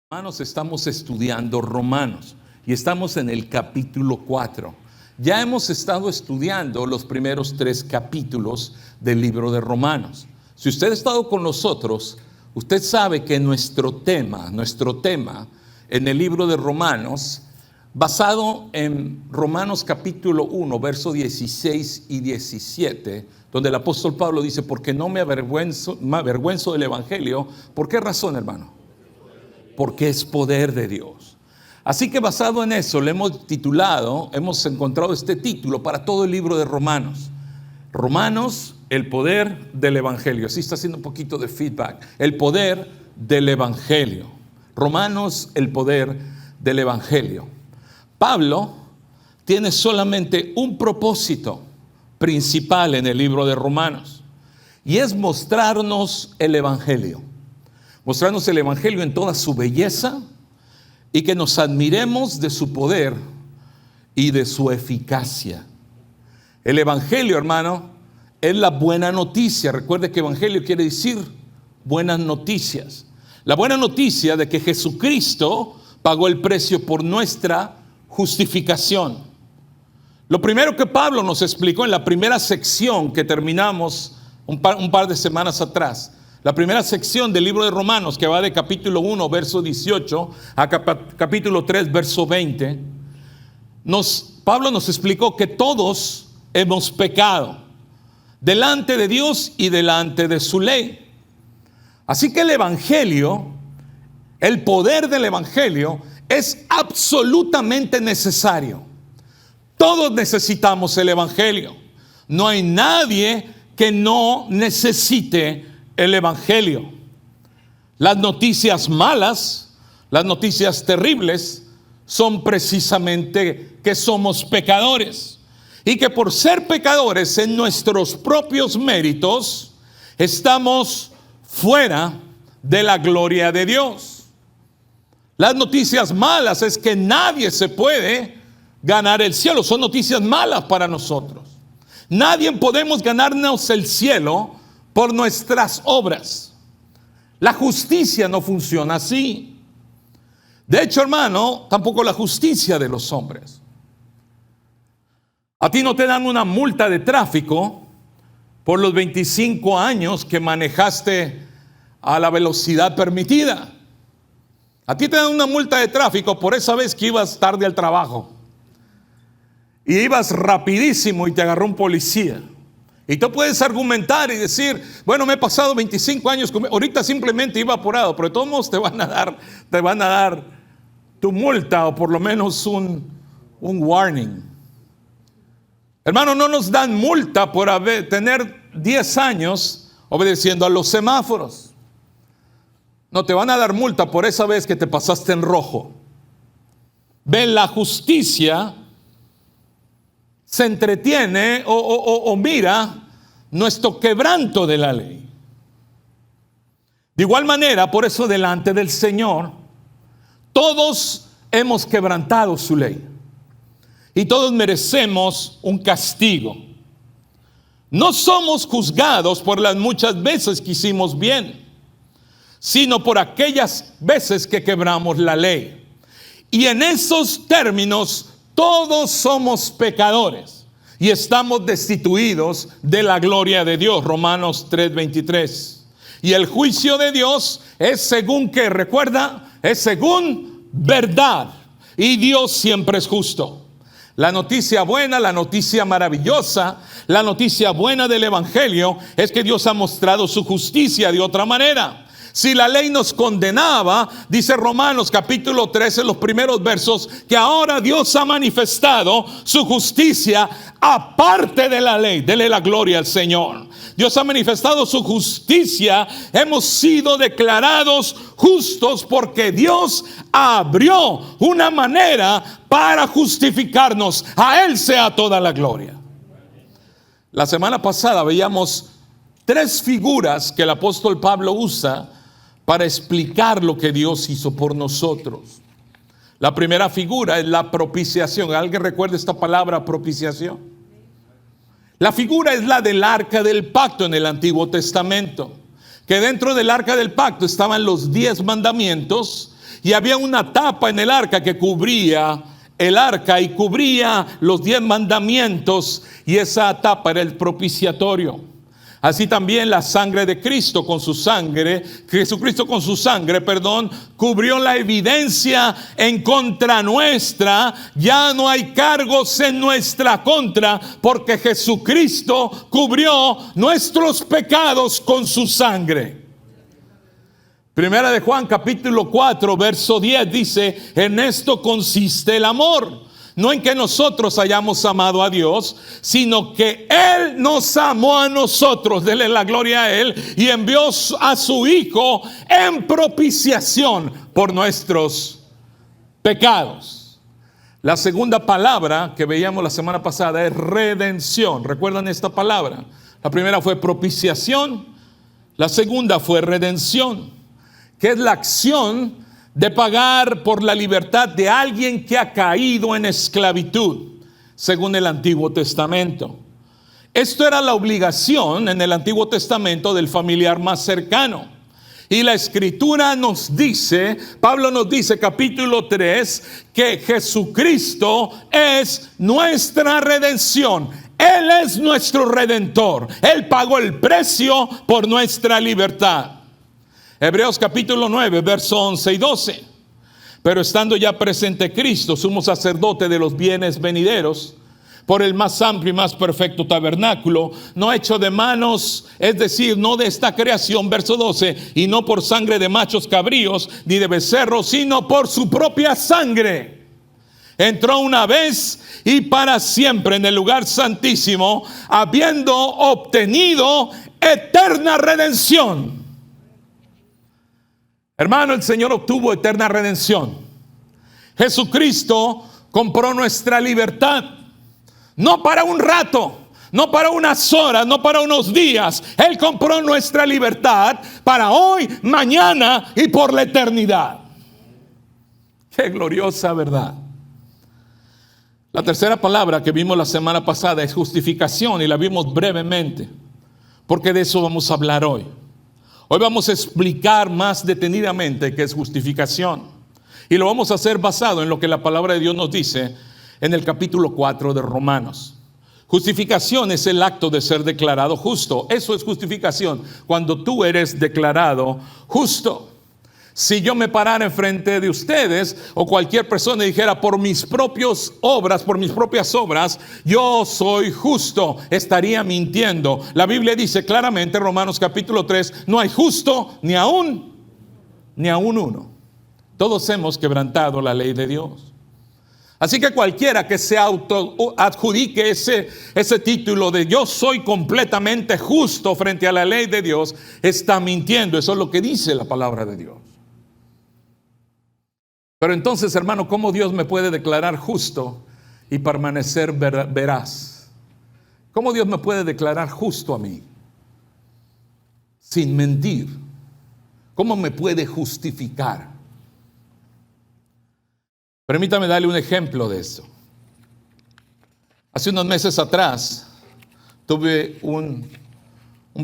Hermanos, estamos estudiando Romanos y estamos en el capítulo 4. Ya hemos estado estudiando los primeros 3 capítulos del libro de Romanos. Si usted ha estado con nosotros, usted sabe que nuestro tema en el libro de Romanos, basado en Romanos capítulo 1, versos 16 y 17, donde el apóstol Pablo dice, porque no me avergüenzo del evangelio. ¿Por qué razón, hermano? Porque es poder de Dios. Así que basado en eso le hemos encontrado este título para todo el libro de Romanos. Romanos, el poder del evangelio. Así está haciendo un poquito de feedback. El poder del evangelio. Romanos, el poder del evangelio. Pablo tiene solamente un propósito principal en el libro de Romanos, y es mostrarnos el evangelio. Mostrarnos el evangelio en toda su belleza y que nos admiremos de su poder y de su eficacia. El evangelio, hermano, es la buena noticia. Recuerde que evangelio quiere decir buenas noticias. La buena noticia de que Jesucristo pagó el precio por nuestra justificación. Lo primero que Pablo nos explicó en la primera sección que terminamos un par de semanas atrás, la primera sección del libro de Romanos, que va de capítulo 1, verso 18, a capítulo 3, verso 20, Pablo nos explicó que todos hemos pecado delante de Dios y delante de su ley. Así que el evangelio, el poder del evangelio, es absolutamente necesario. Todos necesitamos el evangelio. No hay nadie que no necesite el evangelio. Las noticias malas, las noticias terribles, son precisamente que somos pecadores y que por ser pecadores en nuestros propios méritos estamos fuera de la gloria de Dios. Las noticias malas es que nadie se puede ganar el cielo. Son noticias malas para nosotros. Nadie podemos ganarnos el cielo por nuestras obras. La justicia no funciona así. De hecho, hermano, tampoco la justicia de los hombres. A ti no te dan una multa de tráfico por los 25 años que manejaste a la velocidad permitida. A ti te dan una multa de tráfico por esa vez que ibas tarde al trabajo y ibas rapidísimo y te agarró un policía. Y tú puedes argumentar y decir, bueno, me he pasado 25 años, ahorita simplemente iba apurado, pero de todos modos te van a dar tu multa o por lo menos un warning. Hermano, no nos dan multa por tener 10 años obedeciendo a los semáforos. No, te van a dar multa por esa vez que te pasaste en rojo. Ven, la justicia se entretiene o mira nuestro quebranto de la ley. De igual manera, por eso delante del Señor, todos hemos quebrantado su ley y todos merecemos un castigo. No somos juzgados por las muchas veces que hicimos bien, sino por aquellas veces que quebramos la ley. Y en esos términos, todos somos pecadores y estamos destituidos de la gloria de Dios. Romanos 3:23. Y el juicio de Dios es según que, recuerda, es según verdad. Y Dios siempre es justo. La noticia buena, la noticia maravillosa, la noticia buena del evangelio es que Dios ha mostrado su justicia de otra manera. Si la ley nos condenaba, dice Romanos capítulo 13, los primeros versos, que ahora Dios ha manifestado su justicia aparte de la ley. Dele la gloria al Señor. Dios ha manifestado su justicia. Hemos sido declarados justos porque Dios abrió una manera para justificarnos. A Él sea toda la gloria. La semana pasada veíamos 3 figuras que el apóstol Pablo usa para explicar lo que Dios hizo por nosotros. La primera figura es la propiciación. ¿Alguien recuerda esta palabra propiciación? La figura es la del arca del pacto en el Antiguo Testamento, que dentro del arca del pacto estaban los 10 mandamientos y había una tapa en el arca que cubría el arca y cubría los 10 mandamientos, y esa tapa era el propiciatorio. Así también la sangre de Cristo con su sangre, Jesucristo con su sangre, cubrió la evidencia en contra nuestra. Ya no hay cargos en nuestra contra, porque Jesucristo cubrió nuestros pecados con su sangre. Primera de Juan capítulo 4 verso 10 dice: en esto consiste el amor, no en que nosotros hayamos amado a Dios, sino que Él nos amó a nosotros, dele la gloria a Él, y envió a su Hijo en propiciación por nuestros pecados. La segunda palabra que veíamos la semana pasada es redención. ¿Recuerdan esta palabra? La primera fue propiciación, la segunda fue redención, que es la acción de pagar por la libertad de alguien que ha caído en esclavitud, según el Antiguo Testamento. Esto era la obligación en el Antiguo Testamento del familiar más cercano. Y la Escritura nos dice, Pablo nos dice, capítulo 3, que Jesucristo es nuestra redención. Él es nuestro redentor. Él pagó el precio por nuestra libertad. Hebreos capítulo 9, verso 11 y 12. Pero estando ya presente Cristo, sumo sacerdote de los bienes venideros, por el más amplio y más perfecto tabernáculo, no hecho de manos, es decir, no de esta creación, verso 12, y no por sangre de machos cabríos, ni de becerros, sino por su propia sangre. Entró una vez y para siempre en el lugar santísimo, habiendo obtenido eterna redención. Hermano, el Señor obtuvo eterna redención. Jesucristo compró nuestra libertad. No para un rato, no para unas horas, no para unos días. Él compró nuestra libertad para hoy, mañana y por la eternidad. Qué gloriosa verdad. La tercera palabra que vimos la semana pasada es justificación, y la vimos brevemente, porque de eso vamos a hablar hoy. Hoy vamos a explicar más detenidamente qué es justificación, y lo vamos a hacer basado en lo que la palabra de Dios nos dice en el capítulo 4 de Romanos. Justificación es el acto de ser declarado justo. Eso es justificación, cuando tú eres declarado justo. Si yo me parara enfrente de ustedes, o cualquier persona dijera: por mis propias obras, yo soy justo, estaría mintiendo. La Biblia dice claramente, Romanos capítulo 3, no hay justo ni aún uno. Todos hemos quebrantado la ley de Dios. Así que cualquiera que se adjudique ese título de yo soy completamente justo frente a la ley de Dios, está mintiendo. Eso es lo que dice la palabra de Dios. Pero entonces, hermano, ¿cómo Dios me puede declarar justo y permanecer veraz? ¿Cómo Dios me puede declarar justo a mí sin mentir? ¿Cómo me puede justificar? Permítame darle un ejemplo de eso. Hace unos meses atrás tuve un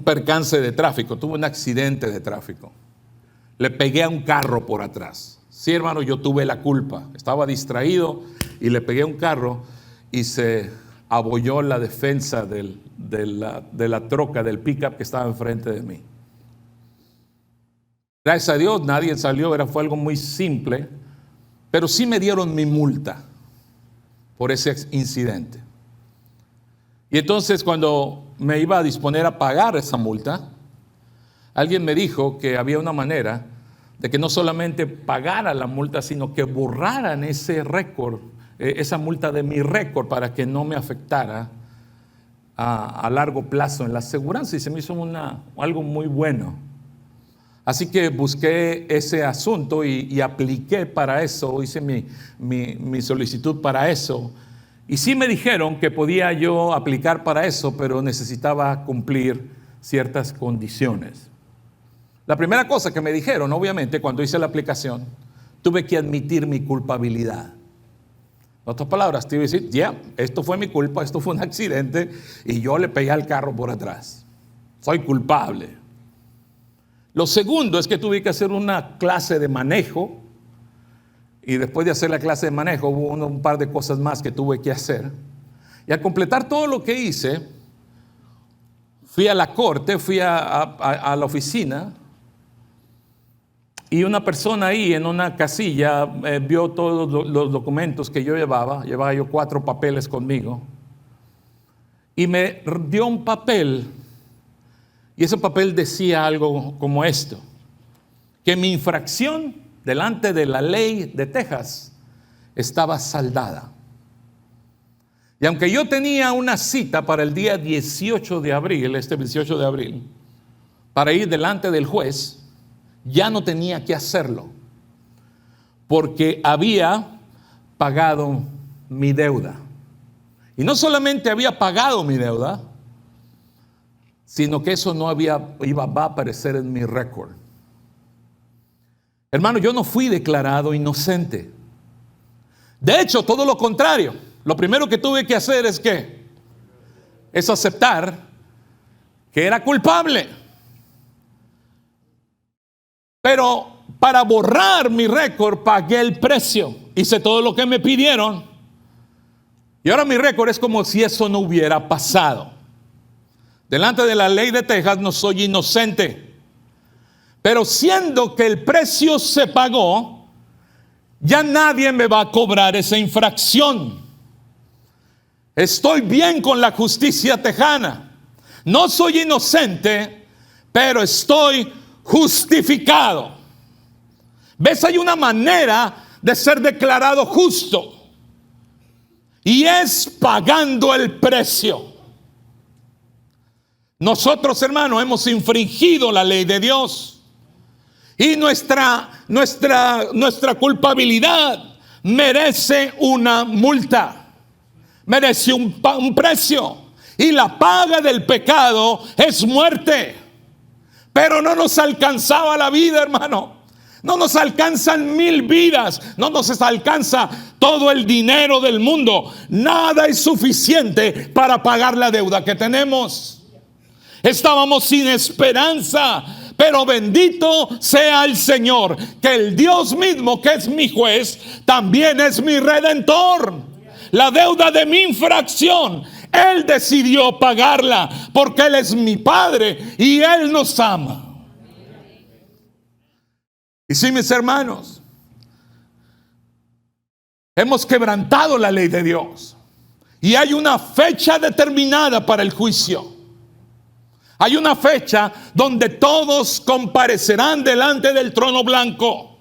percance de tráfico, tuve un accidente de tráfico. Le pegué a un carro por atrás. Sí, hermano, yo tuve la culpa. Estaba distraído y le pegué a un carro y se abolló la defensa de la troca, del pickup que estaba enfrente de mí. Gracias a Dios nadie salió, fue algo muy simple, pero sí me dieron mi multa por ese incidente. Y entonces, cuando me iba a disponer a pagar esa multa, alguien me dijo que había una manera de que no solamente pagara la multa, sino que borraran ese récord, esa multa de mi récord, para que no me afectara a largo plazo en la aseguranza. Y se me hizo algo muy bueno. Así que busqué ese asunto y apliqué para eso, hice mi solicitud para eso. Y sí me dijeron que podía yo aplicar para eso, pero necesitaba cumplir ciertas condiciones. La primera cosa que me dijeron, obviamente, cuando hice la aplicación, tuve que admitir mi culpabilidad. En otras palabras, te iba a decir: esto fue mi culpa, esto fue un accidente y yo le pegué al carro por atrás. Soy culpable. Lo segundo es que tuve que hacer una clase de manejo Y después de hacer la clase de manejo, hubo un par de cosas más que tuve que hacer. Y al completar todo lo que hice, fui a la corte, fui a la oficina. Y una persona ahí en una casilla vio todos los documentos que yo llevaba. Llevaba yo 4 papeles conmigo. Y me dio un papel. Y ese papel decía algo como esto: que mi infracción delante de la ley de Texas estaba saldada. Y aunque yo tenía una cita para el día 18 de abril, este 18 de abril, para ir delante del juez, ya no tenía que hacerlo, porque había pagado mi deuda. Y no solamente había pagado mi deuda, sino que eso no va a aparecer en mi récord. Hermano, yo no fui declarado inocente. De hecho, todo lo contrario. Lo primero que tuve que hacer es aceptar que era culpable. Pero para borrar mi récord pagué el precio. Hice todo lo que me pidieron. Y ahora mi récord es como si eso no hubiera pasado. Delante de la ley de Texas no soy inocente. Pero siendo que el precio se pagó, ya nadie me va a cobrar esa infracción. Estoy bien con la justicia tejana. No soy inocente, pero estoy justificado. ¿Ves? Hay una manera de ser declarado justo, y es pagando el precio. Nosotros, hermanos, hemos infringido la ley de Dios. Y nuestra culpabilidad merece una multa, merece un precio. Y la paga del pecado es muerte. Pero no nos alcanzaba la vida, hermano. No nos alcanzan 1000 vidas. No nos alcanza todo el dinero del mundo. Nada es suficiente para pagar la deuda que tenemos. Estábamos sin esperanza. Pero bendito sea el Señor, que el Dios mismo, que es mi juez, también es mi redentor. La deuda de mi infracción, Él decidió pagarla, porque Él es mi Padre y Él nos ama. Y sí, mis hermanos, hemos quebrantado la ley de Dios. Y hay una fecha determinada para el juicio. Hay una fecha donde todos comparecerán delante del trono blanco.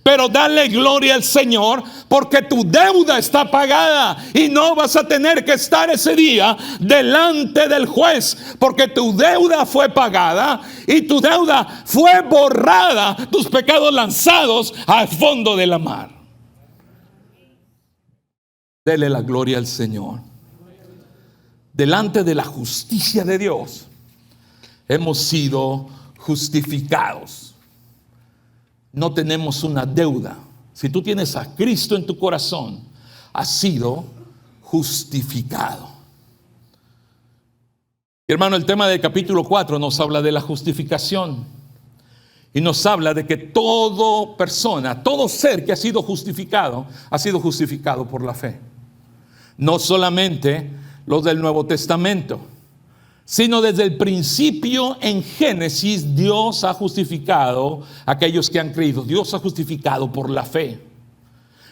Pero dale gloria al Señor, porque tu deuda está pagada y no vas a tener que estar ese día delante del juez, porque tu deuda fue pagada y tu deuda fue borrada, tus pecados lanzados al fondo de la mar. Dele la gloria al Señor. Delante de la justicia de Dios hemos sido justificados. No tenemos una deuda. Si tú tienes a Cristo en tu corazón, has sido justificado. Hermano, el tema del capítulo 4 nos habla de la justificación. Y nos habla de que toda persona, todo ser que ha sido justificado por la fe. No solamente los del Nuevo Testamento, sino desde el principio en Génesis. Dios ha justificado a aquellos que han creído. Dios ha justificado por la fe.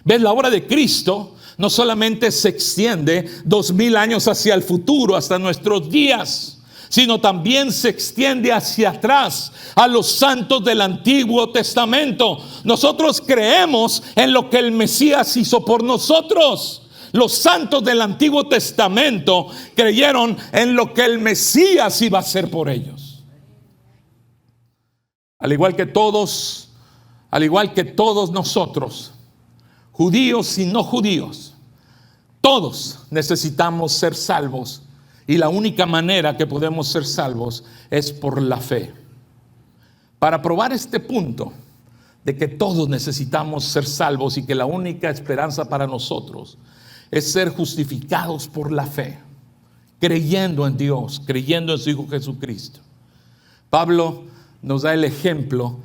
¿Ves? La obra de Cristo no solamente se extiende 2000 años hacia el futuro, hasta nuestros días, sino también se extiende hacia atrás, a los santos del Antiguo Testamento. Nosotros creemos en lo que el Mesías hizo por nosotros. Los santos del Antiguo Testamento creyeron en lo que el Mesías iba a hacer por ellos. Al igual que todos nosotros, judíos y no judíos, todos necesitamos ser salvos. Y la única manera que podemos ser salvos es por la fe. Para probar este punto de que todos necesitamos ser salvos y que la única esperanza para nosotros es ser justificados por la fe, creyendo en Dios, creyendo en su Hijo Jesucristo, Pablo nos da el ejemplo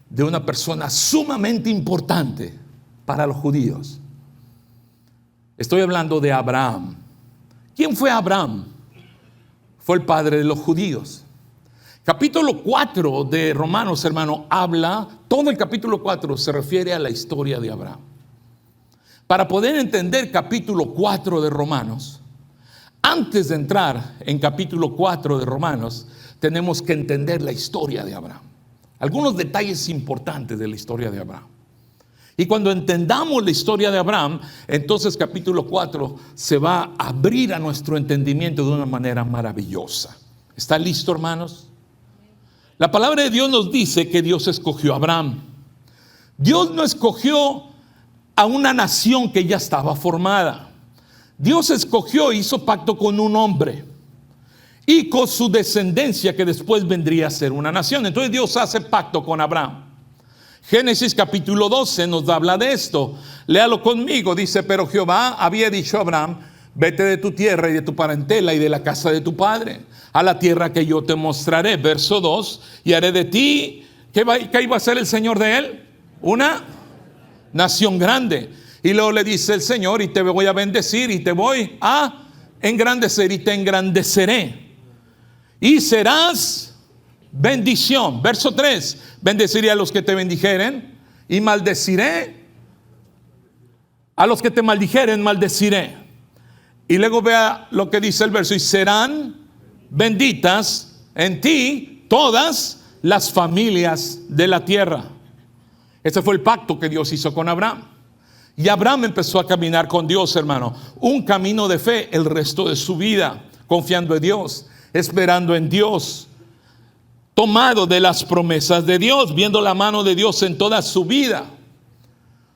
de una persona sumamente importante para los judíos. Estoy hablando de Abraham. ¿Quién fue Abraham? Fue el padre de los judíos. Capítulo 4 de Romanos, hermano, habla, todo el capítulo 4 se refiere a la historia de Abraham. Para poder entender capítulo 4 de Romanos, antes de entrar en capítulo 4 de Romanos, tenemos que entender la historia de Abraham. Algunos detalles importantes de la historia de Abraham. Y cuando entendamos la historia de Abraham, entonces capítulo 4 se va a abrir a nuestro entendimiento de una manera maravillosa. ¿Está listo, hermanos? La palabra de Dios nos dice que Dios escogió a Abraham. Dios no escogió a una nación que ya estaba formada. Dios escogió e hizo pacto con un hombre y con su descendencia que después vendría a ser una nación. Entonces Dios hace pacto con Abraham. Génesis capítulo 12 nos habla de esto. Léalo conmigo. Dice: pero Jehová había dicho a Abraham: vete de tu tierra y de tu parentela y de la casa de tu padre a la tierra que yo te mostraré. Verso 2: y haré de ti, ¿qué iba a ser el Señor de él? Una nación grande. Y luego le dice el Señor: y te voy a bendecir y te voy a engrandecer y te engrandeceré y serás bendición. Verso 3: bendeciré a los que te bendijeren y maldeciré a los que te maldijeren, maldeciré. Y luego vea lo que dice el verso: y serán benditas en ti todas las familias de la tierra. Ese fue el pacto que Dios hizo con Abraham. Y Abraham empezó a caminar con Dios, hermano, un camino de fe el resto de su vida, confiando en Dios, esperando en Dios, tomado de las promesas de Dios, viendo la mano de Dios en toda su vida.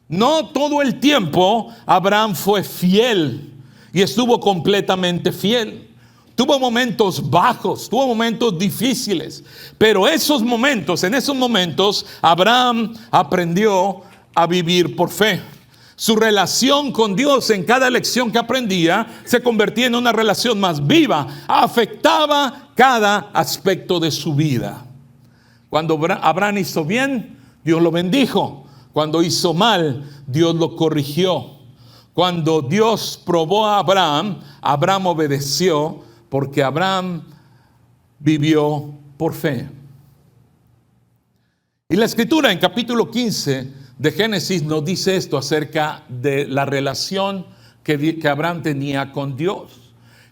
No todo el tiempo Abraham fue fiel y estuvo completamente fiel. Tuvo momentos bajos, tuvo momentos difíciles, pero en esos momentos Abraham aprendió a vivir por fe. Su relación con Dios en cada lección que aprendía se convertía en una relación más viva, afectaba cada aspecto de su vida. Cuando Abraham hizo bien, Dios lo bendijo. Cuando hizo mal, Dios lo corrigió. Cuando Dios probó a Abraham, Abraham obedeció, porque Abraham vivió por fe. Y la escritura en capítulo 15 de Génesis nos dice esto acerca de la relación que Abraham tenía con Dios.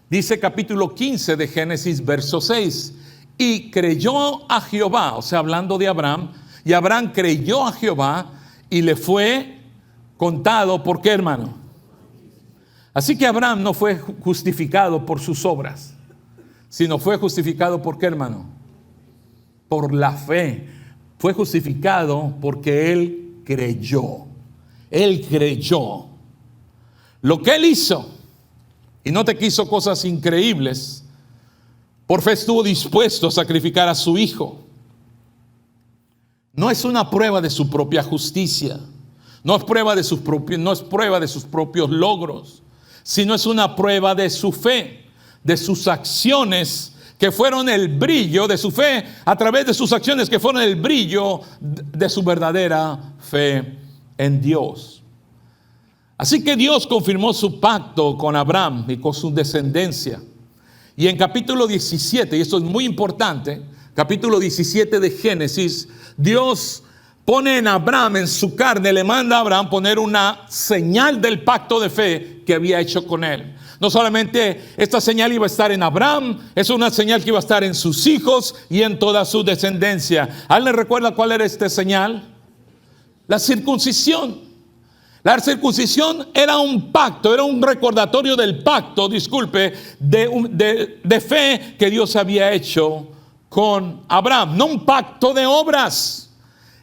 Dice capítulo 15 de Génesis, verso 6: y creyó a Jehová, o sea, hablando de Abraham, y Abraham creyó a Jehová y le fue contado. ¿Por qué, hermano? Así que Abraham no fue justificado por sus obras, sino fue justificado ¿por qué, hermano? Por la fe. Fue justificado porque él creyó. Él creyó. Lo que él hizo, y no te quiso cosas increíbles, por fe estuvo dispuesto a sacrificar a su hijo. No es una prueba de su propia justicia, no es prueba de sus propios logros, sino es una prueba de su fe, de sus acciones que fueron el brillo de su fe, a través de sus acciones que fueron el brillo de su verdadera fe en Dios. Así que Dios confirmó su pacto con Abraham y con su descendencia. Y en capítulo 17, y esto es muy importante, capítulo 17 de Génesis, Dios pone en Abraham, en su carne, le manda a Abraham poner una señal del pacto de fe que había hecho con él. No solamente esta señal iba a estar en Abraham, es una señal que iba a estar en sus hijos y en toda su descendencia. ¿Alguien le recuerda cuál era esta señal? La circuncisión. La circuncisión era un pacto, era un recordatorio del pacto, de fe que Dios había hecho con Abraham. No un pacto de obras,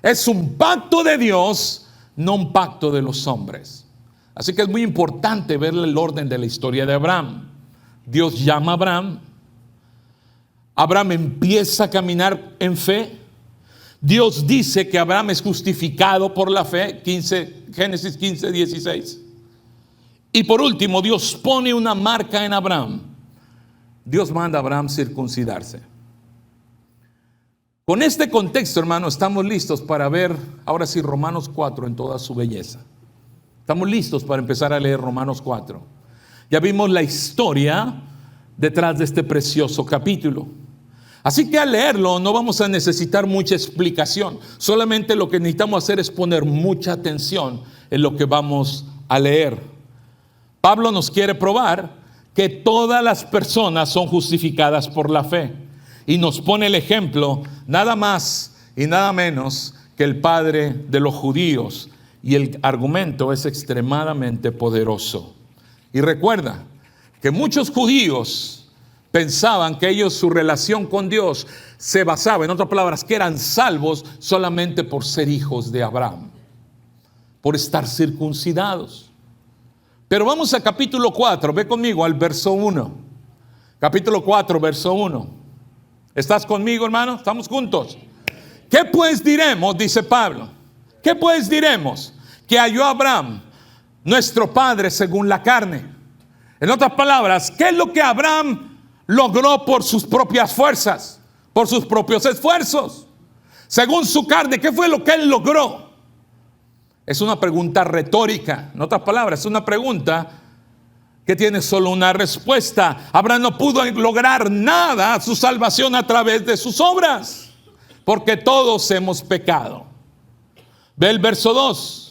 es un pacto de Dios, no un pacto de los hombres. Así que es muy importante ver el orden de la historia de Abraham. Dios llama a Abraham. Abraham empieza a caminar en fe. Dios dice que Abraham es justificado por la fe. Génesis 15, 16. Y por último, Dios pone una marca en Abraham. Dios manda a Abraham circuncidarse. Con este contexto, hermano, estamos listos para ver ahora sí Romanos 4 en toda su belleza. Estamos listos para empezar a leer Romanos 4. Ya vimos la historia detrás de este precioso capítulo. Así que al leerlo no vamos a necesitar mucha explicación. Solamente lo que necesitamos hacer es poner mucha atención en lo que vamos a leer. Pablo nos quiere probar que todas las personas son justificadas por la fe. Y nos pone el ejemplo nada más y nada menos que el padre de los judíos. Y el argumento es extremadamente poderoso. Y recuerda que muchos judíos pensaban que ellos, su relación con Dios se basaba, en otras palabras, que eran salvos solamente por ser hijos de Abraham, por estar circuncidados. Pero vamos a capítulo 4, ve conmigo al verso 1. Capítulo 4, verso 1. ¿Estás conmigo, hermano? ¿Estamos juntos? ¿Qué pues diremos? Dice Pablo. ¿Qué pues diremos? Que halló a Abraham, nuestro padre según la carne. En otras palabras, ¿qué es lo que Abraham logró por sus propias fuerzas, por sus propios esfuerzos? Según su carne, ¿qué fue lo que él logró? Es una pregunta retórica. En otras palabras, es una pregunta que tiene solo una respuesta. Abraham no pudo lograr nada, su salvación, a través de sus obras, porque todos hemos pecado. Ve el verso 2.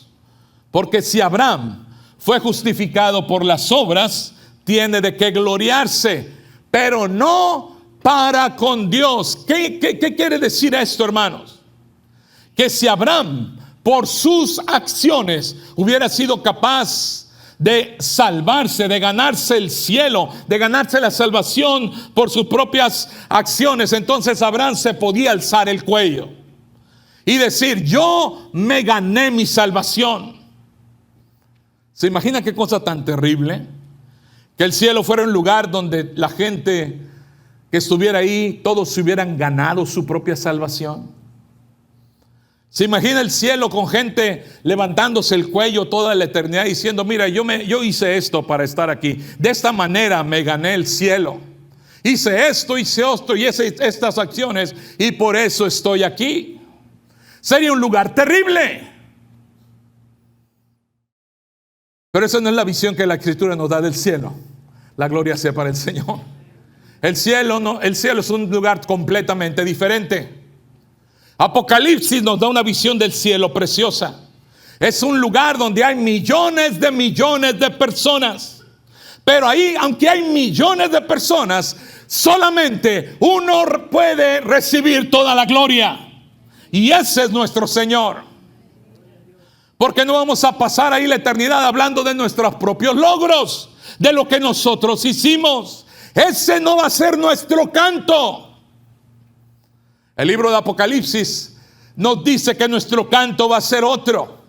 Porque si Abraham fue justificado por las obras, tiene de qué gloriarse, pero no para con Dios. ¿Qué quiere decir esto, hermanos? Que si Abraham, por sus acciones, hubiera sido capaz de salvarse, de ganarse el cielo, de ganarse la salvación por sus propias acciones, entonces Abraham se podía alzar el cuello y decir: yo me gané mi salvación. ¿Se imagina qué cosa tan terrible? Que el cielo fuera un lugar donde la gente que estuviera ahí, todos se hubieran ganado su propia salvación. ¿Se imagina el cielo con gente levantándose el cuello toda la eternidad diciendo: mira, yo hice esto para estar aquí, de esta manera me gané el cielo, hice esto y estas acciones y por eso estoy aquí? Sería un lugar terrible. Pero esa no es la visión que la Escritura nos da del cielo. La gloria sea para el Señor. El cielo es un lugar completamente diferente. Apocalipsis nos da una visión del cielo preciosa. Es un lugar donde hay millones de personas. Pero ahí, aunque hay millones de personas, solamente uno puede recibir toda la gloria. Y ese es nuestro Señor. Porque no vamos a pasar ahí la eternidad hablando de nuestros propios logros, de lo que nosotros hicimos. Ese no va a ser nuestro canto. El libro de Apocalipsis nos dice que nuestro canto va a ser otro.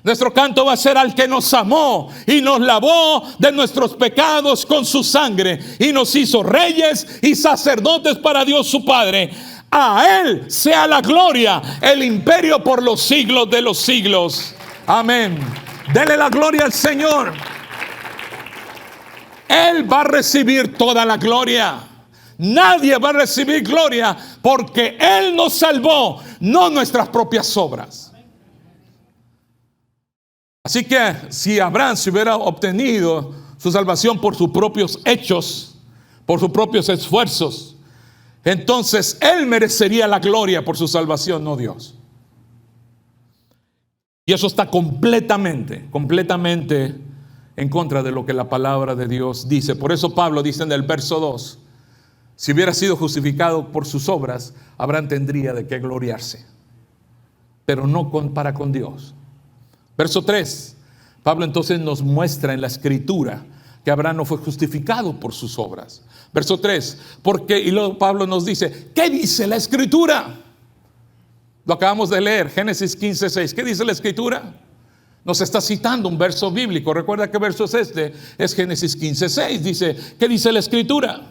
Nuestro canto va a ser al que nos amó y nos lavó de nuestros pecados con su sangre y nos hizo reyes y sacerdotes para Dios su Padre. A Él sea la gloria, el imperio por los siglos de los siglos. Amén. Dele la gloria al Señor. Él va a recibir toda la gloria. Nadie va a recibir gloria porque Él nos salvó, no nuestras propias obras. Así que si Abraham se hubiera obtenido su salvación por sus propios hechos, por sus propios esfuerzos, entonces él merecería la gloria por su salvación, no Dios. Y eso está completamente en contra de lo que la palabra de Dios dice. Por eso Pablo dice en el verso 2: si hubiera sido justificado por sus obras, Abraham tendría de qué gloriarse, pero no para con Dios. Verso 3, Pablo entonces nos muestra en la Escritura que Abraham no fue justificado por sus obras. Verso 3, y luego Pablo nos dice: ¿qué dice la Escritura? Lo acabamos de leer, Génesis 15:6. ¿Qué dice la Escritura? Nos está citando un verso bíblico. ¿Recuerda qué verso es este? Es Génesis 15:6. Dice, ¿qué dice la Escritura?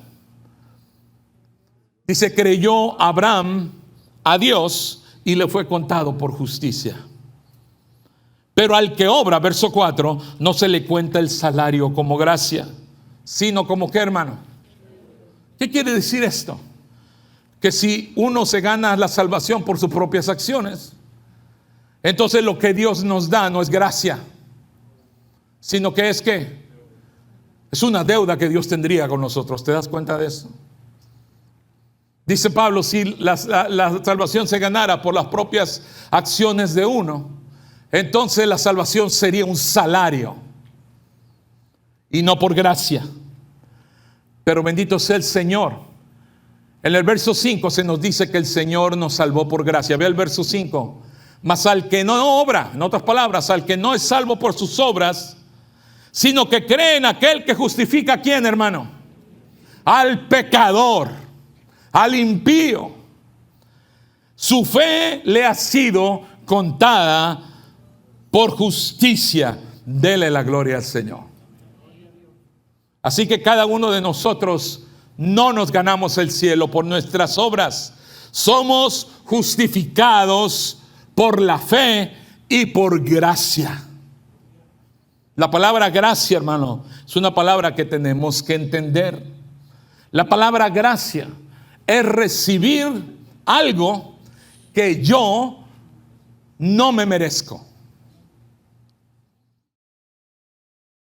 Dice: creyó Abraham a Dios y le fue contado por justicia. Pero al que obra, verso 4, no se le cuenta el salario como gracia, sino como ¿qué, hermano? ¿Qué quiere decir esto? Que si uno se gana la salvación por sus propias acciones, entonces lo que Dios nos da no es gracia. sino que es una deuda que Dios tendría con nosotros. ¿Te das cuenta de eso? Dice Pablo, si la salvación se ganara por las propias acciones de uno, entonces la salvación sería un salario y no por gracia. Pero bendito sea el Señor. En el verso 5 se nos dice que el Señor nos salvó por gracia. Ve el verso 5. Mas al que no obra, en otras palabras, al que no es salvo por sus obras, sino que cree en aquel que justifica ¿a quién, hermano? Al pecador, al impío. Su fe le ha sido contada por justicia. Dele la gloria al Señor. Así que cada uno de nosotros no nos ganamos el cielo por nuestras obras. Somos justificados por la fe y por gracia. La palabra gracia, hermano, es una palabra que tenemos que entender. La palabra gracia es recibir algo que yo no me merezco.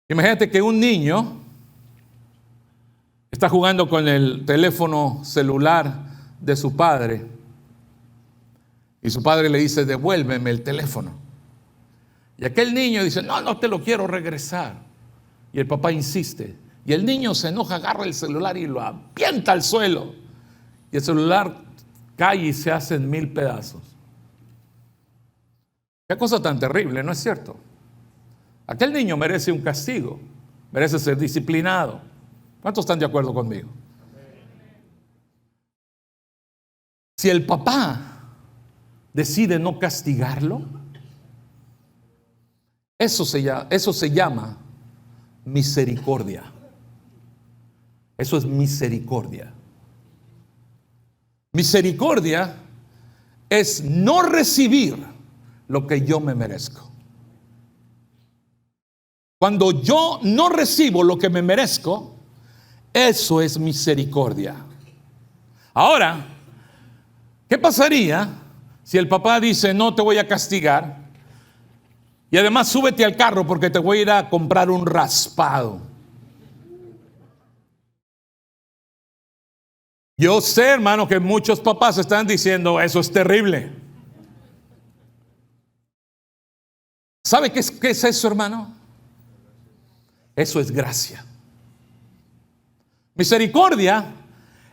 Imagínate que un niño está jugando con el teléfono celular de su padre y su padre le dice: devuélveme el teléfono. Y aquel niño dice: no te lo quiero regresar. Y el papá insiste. Y el niño se enoja, agarra el celular y lo avienta al suelo. Y el celular cae y se hace en 1000 pedazos. Qué cosa tan terrible, ¿no es cierto? Aquel niño merece un castigo, merece ser disciplinado. ¿Cuántos están de acuerdo conmigo? Si el papá decide no castigarlo, eso se llama misericordia. Eso es misericordia. Misericordia es no recibir lo que yo me merezco. Cuando yo no recibo lo que me merezco, eso es misericordia. Ahora, ¿qué pasaría si el papá dice: no te voy a castigar, y además súbete al carro porque te voy a ir a comprar un raspado? Yo sé, hermano, que muchos papás están diciendo: eso es terrible. ¿Sabe qué es eso, hermano? Eso es gracia. Misericordia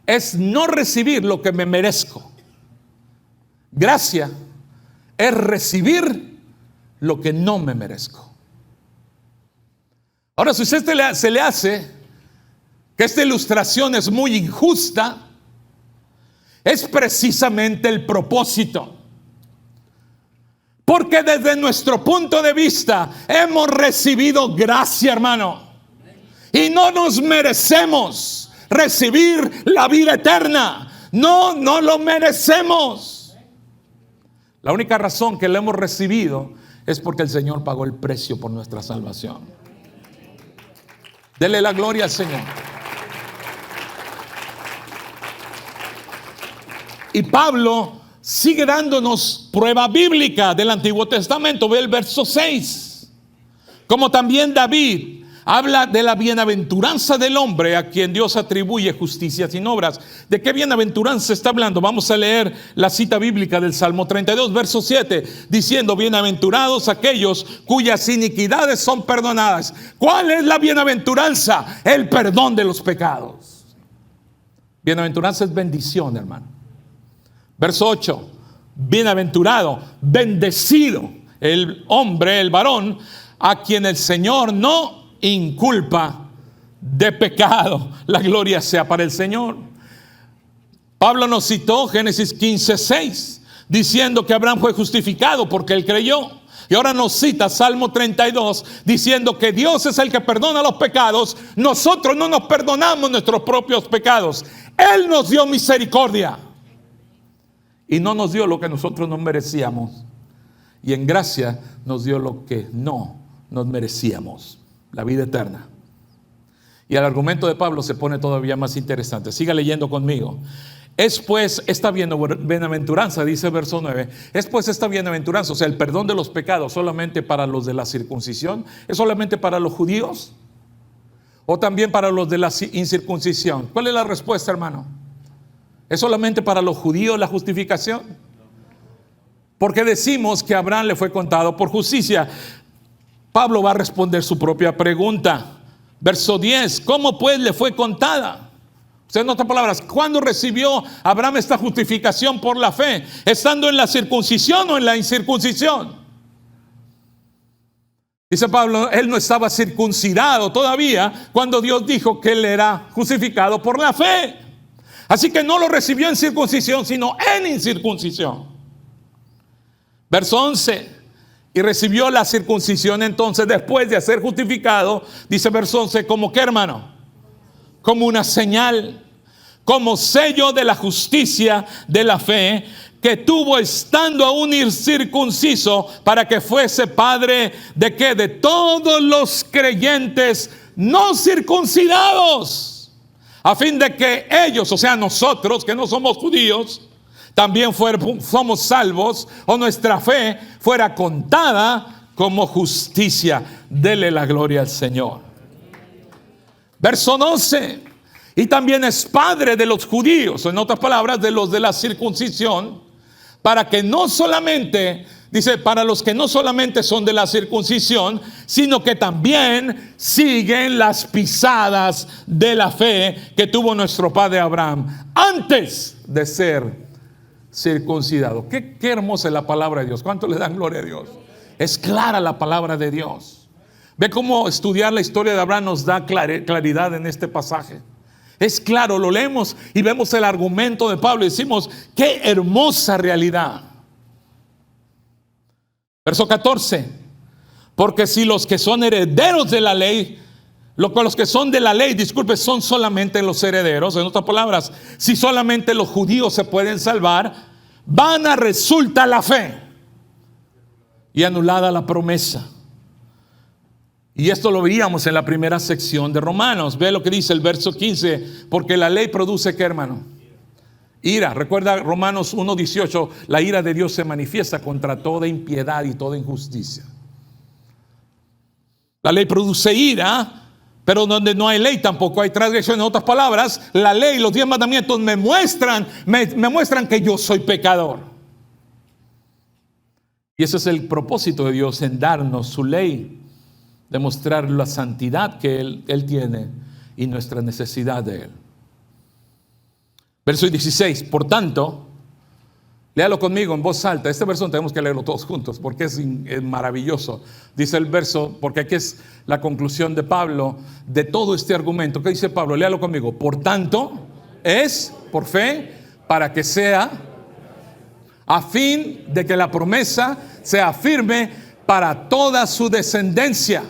es no recibir lo que me merezco. Gracia es recibir lo que no me merezco. Ahora, si a usted se le hace que esta ilustración es muy injusta, es precisamente el propósito. Porque desde nuestro punto de vista hemos recibido gracia, hermano. Y no nos merecemos recibir la vida eterna. No lo merecemos. La única razón que lo hemos recibido es porque el Señor pagó el precio por nuestra salvación. Dele la gloria al Señor. Y Pablo sigue dándonos prueba bíblica del Antiguo Testamento. Ve el verso 6. Como también David habla de la bienaventuranza del hombre a quien Dios atribuye justicia sin obras. ¿De qué bienaventuranza está hablando? Vamos a leer la cita bíblica del Salmo 32, verso 7, diciendo: bienaventurados aquellos cuyas iniquidades son perdonadas. ¿Cuál es la bienaventuranza? El perdón de los pecados. Bienaventuranza es bendición, hermano. Verso 8, bienaventurado, bendecido el hombre, el varón, a quien el Señor no inculpa de pecado. La gloria sea para el Señor. Pablo nos citó Génesis 15:6, diciendo que Abraham fue justificado porque él creyó. Y ahora nos cita Salmo 32, diciendo que Dios es el que perdona los pecados. Nosotros no nos perdonamos nuestros propios pecados. Él nos dio misericordia y no nos dio lo que nosotros nos merecíamos. Y en gracia nos dio lo que no nos merecíamos: la vida eterna. Y el argumento de Pablo se pone todavía más interesante. Siga leyendo conmigo. Es pues esta bienaventuranza, dice verso 9, es pues esta bienaventuranza, o sea, el perdón de los pecados solamente para los de la circuncisión, ¿es solamente para los judíos? ¿O también para los de la incircuncisión? ¿Cuál es la respuesta, hermano? ¿Es solamente para los judíos la justificación? Porque decimos que a Abraham le fue contado por justicia. Pablo va a responder su propia pregunta. Verso 10, ¿cómo pues le fue contada? O sea, en otras palabras, ¿cuándo recibió Abraham esta justificación por la fe? ¿Estando en la circuncisión o en la incircuncisión? Dice Pablo, él no estaba circuncidado todavía cuando Dios dijo que él era justificado por la fe. Así que no lo recibió en circuncisión, sino en incircuncisión. Verso 11. Y recibió la circuncisión entonces después de ser justificado, dice verso 11, ¿como qué, hermano? Como una señal, como sello de la justicia de la fe que tuvo estando aún incircunciso, para que fuese padre de ¿qué? De todos los creyentes no circuncidados, a fin de que ellos, o sea nosotros que no somos judíos, también somos salvos, o nuestra fe fuera contada como justicia. Dele la gloria al Señor. Verso 12. Y también es padre de los judíos, en otras palabras, de los de la circuncisión, para que no solamente, dice, para los que no solamente son de la circuncisión, sino que también siguen las pisadas de la fe que tuvo nuestro padre Abraham antes de ser circuncidado. Qué hermosa es la palabra de Dios. ¿Cuánto le dan gloria a Dios? Es clara la palabra de Dios. Ve cómo estudiar la historia de Abraham nos da claridad en este pasaje. Es claro, lo leemos y vemos el argumento de Pablo y decimos, qué hermosa realidad. Verso 14. Porque si los que son herederos de la ley, los que son de la ley, disculpe, son solamente los herederos, en otras palabras, si solamente los judíos se pueden salvar, vana resulta la fe y anulada la promesa. Y esto lo veíamos en la primera sección de Romanos. Ve lo que dice el verso 15. Porque la ley produce, ¿qué, hermano? Ira. Recuerda Romanos 1:18. La ira de Dios se manifiesta contra toda impiedad y toda injusticia. La ley produce ira, pero donde no hay ley tampoco hay transgresión. En otras palabras, la ley, los 10 mandamientos me muestran que yo soy pecador. Y ese es el propósito de Dios en darnos su ley. Demostrar la santidad que Él tiene y nuestra necesidad de Él. Verso 16. Por tanto, léalo conmigo en voz alta. Este verso tenemos que leerlo todos juntos porque es maravilloso. Dice el verso, porque aquí es la conclusión de Pablo de todo este argumento. ¿Qué dice Pablo? Léalo conmigo. Por tanto, es por fe para que sea, a fin de que la promesa sea firme para toda su descendencia.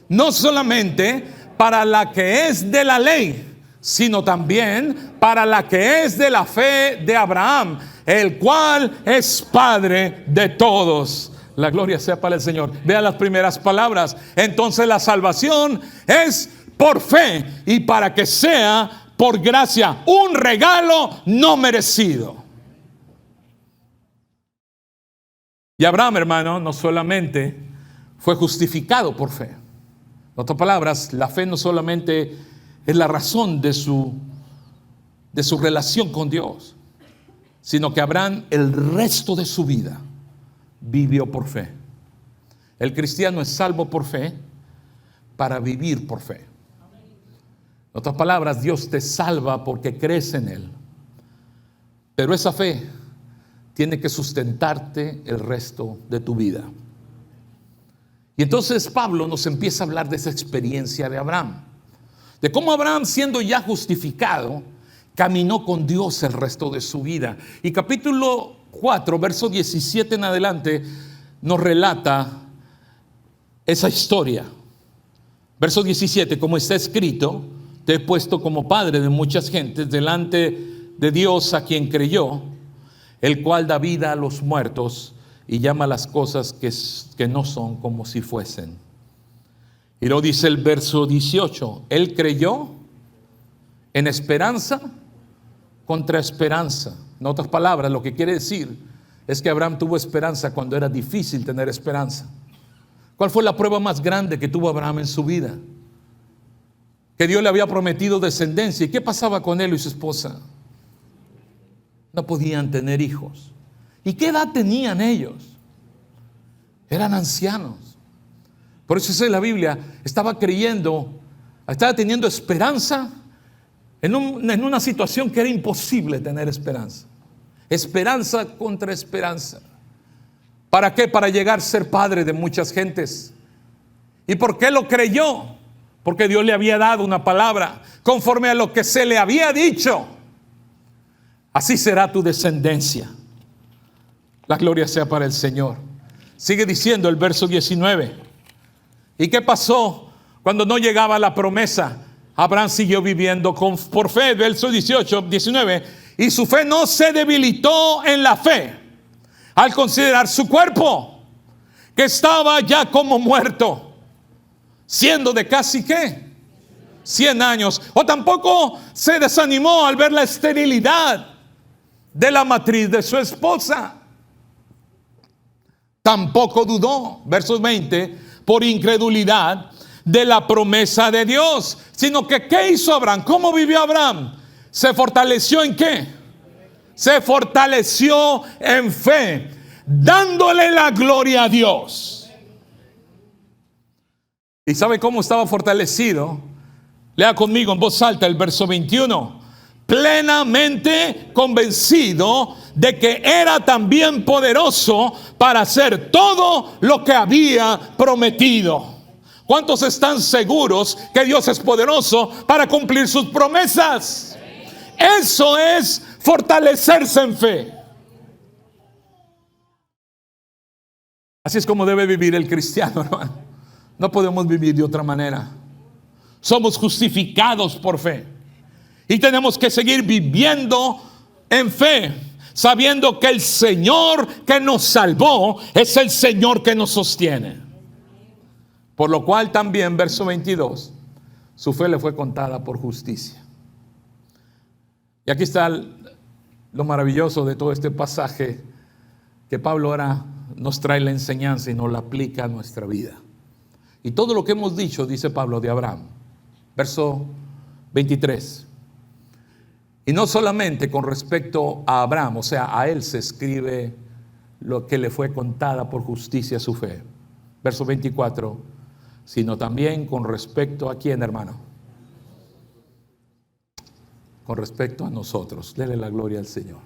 No solamente para la que es de la ley, sino también para la que es de la fe de Abraham, el cual es padre de todos. La gloria sea para el Señor. Vea las primeras palabras. Entonces la salvación es por fe y para que sea por gracia, un regalo no merecido. Y Abraham, hermano, no solamente fue justificado por fe. En otras palabras, la fe no solamente es la razón de su relación con Dios, sino que Abraham el resto de su vida vivió por fe. El cristiano es salvo por fe para vivir por fe. En otras palabras, Dios te salva porque crees en Él. Pero esa fe tiene que sustentarte el resto de tu vida. Y entonces Pablo nos empieza a hablar de esa experiencia de Abraham. De cómo Abraham, siendo ya justificado, caminó con Dios el resto de su vida. Y capítulo 4, verso 17 en adelante, nos relata esa historia. Verso 17, como está escrito, te he puesto como padre de muchas gentes delante de Dios a quien creyó, el cual da vida a los muertos y llama las cosas que no son como si fuesen. Y lo dice el verso 18, él creyó en esperanza contra esperanza. En otras palabras, lo que quiere decir es que Abraham tuvo esperanza cuando era difícil tener esperanza. ¿Cuál fue la prueba más grande que tuvo Abraham en su vida? Que Dios le había prometido descendencia. ¿Y qué pasaba con él y su esposa? No podían tener hijos. ¿Y qué edad tenían ellos? Eran ancianos. Por eso dice la Biblia, estaba teniendo esperanza en una situación que era imposible tener esperanza. Esperanza contra esperanza. ¿Para qué? Para llegar a ser padre de muchas gentes. ¿Y por qué lo creyó? Porque Dios le había dado una palabra conforme a lo que se le había dicho. Así será tu descendencia. La gloria sea para el Señor. Sigue diciendo el verso 19. ¿Y qué pasó cuando no llegaba la promesa? Abraham siguió viviendo por fe. Verso 19. Y su fe no se debilitó en la fe al considerar su cuerpo, que estaba ya como muerto, siendo de casi ¿qué? 100 años. O tampoco se desanimó al ver la esterilidad de la matriz de su esposa. Tampoco dudó, versos 20, por incredulidad de la promesa de Dios, sino que ¿qué hizo Abraham? ¿Cómo vivió Abraham? ¿Se fortaleció en qué? Se fortaleció en fe, dándole la gloria a Dios. ¿Y sabe cómo estaba fortalecido? Lea conmigo en voz alta el verso 21. Plenamente convencido de que era también poderoso para hacer todo lo que había prometido. ¿Cuántos están seguros que Dios es poderoso para cumplir sus promesas? Eso es fortalecerse en fe. Así es como debe vivir el cristiano, hermano. No podemos vivir de otra manera. Somos justificados por fe. Y tenemos que seguir viviendo en fe, sabiendo que el Señor que nos salvó es el Señor que nos sostiene. Por lo cual también, verso 22, su fe le fue contada por justicia. Y aquí está lo maravilloso de todo este pasaje, que Pablo ahora nos trae la enseñanza y nos la aplica a nuestra vida. Y todo lo que hemos dicho, dice Pablo de Abraham, verso 23. Y no solamente con respecto a Abraham, o sea, a él se escribe lo que le fue contada por justicia su fe. Verso 24, sino también con respecto a quién, hermano. Con respecto a nosotros, dele la gloria al Señor,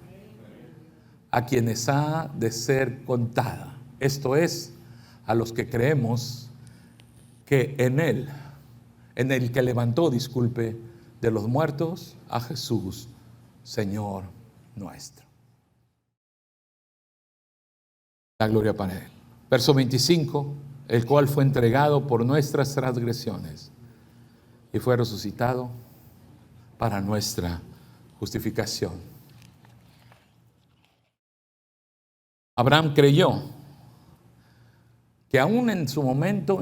a quienes ha de ser contada, esto es, a los que creemos que en el que levantó, de los muertos a Jesús, Señor nuestro. La gloria para Él. Verso 25, el cual fue entregado por nuestras transgresiones y fue resucitado para nuestra justificación. Abraham creyó que aún en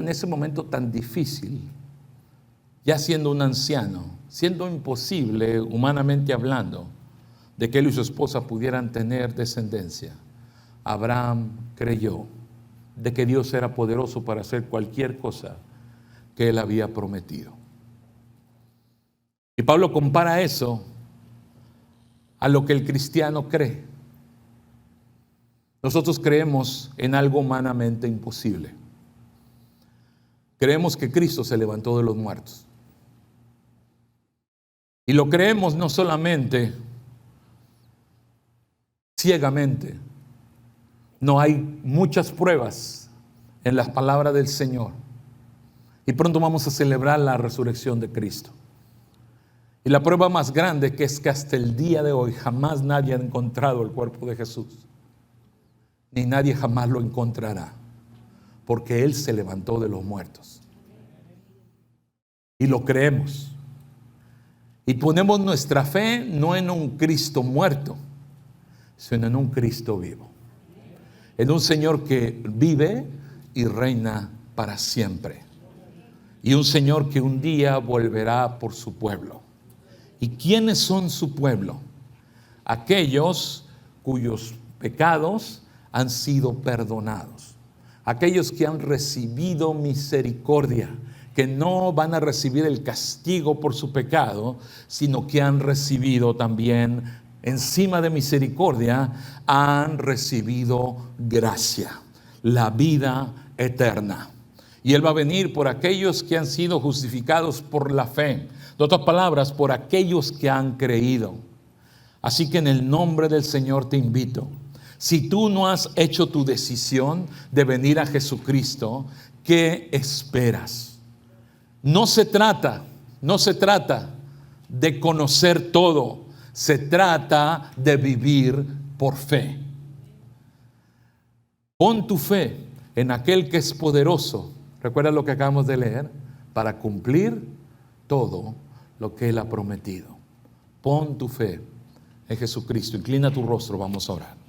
ese momento tan difícil, ya siendo un anciano, siendo imposible humanamente hablando, de que él y su esposa pudieran tener descendencia, Abraham creyó de que Dios era poderoso para hacer cualquier cosa que él había prometido. Y Pablo compara eso a lo que el cristiano cree. Nosotros creemos en algo humanamente imposible. Creemos que Cristo se levantó de los muertos. Y lo creemos no solamente ciegamente. No, hay muchas pruebas en las palabras del Señor. Y pronto vamos a celebrar la resurrección de Cristo. Y la prueba más grande que es que hasta el día de hoy jamás nadie ha encontrado el cuerpo de Jesús. Ni nadie jamás lo encontrará. Porque Él se levantó de los muertos. Y lo creemos. Y ponemos nuestra fe no en un Cristo muerto, sino en un Cristo vivo. En un Señor que vive y reina para siempre. Y un Señor que un día volverá por su pueblo. ¿Y quiénes son su pueblo? aquellos cuyos pecados han sido perdonados, aquellos que han recibido misericordia, que no van a recibir el castigo por su pecado, sino que han recibido también, encima de misericordia, han recibido gracia, la vida eterna. Y Él va a venir por aquellos que han sido justificados por la fe. De otras palabras, por aquellos que han creído. Así que en el nombre del Señor te invito. Si tú no has hecho tu decisión de venir a Jesucristo, ¿qué esperas? No se trata de conocer todo. Se trata de vivir por fe. Pon tu fe en aquel que es poderoso. Recuerda lo que acabamos de leer, para cumplir todo lo que Él ha prometido. Pon tu fe en Jesucristo. Inclina tu rostro, vamos a orar.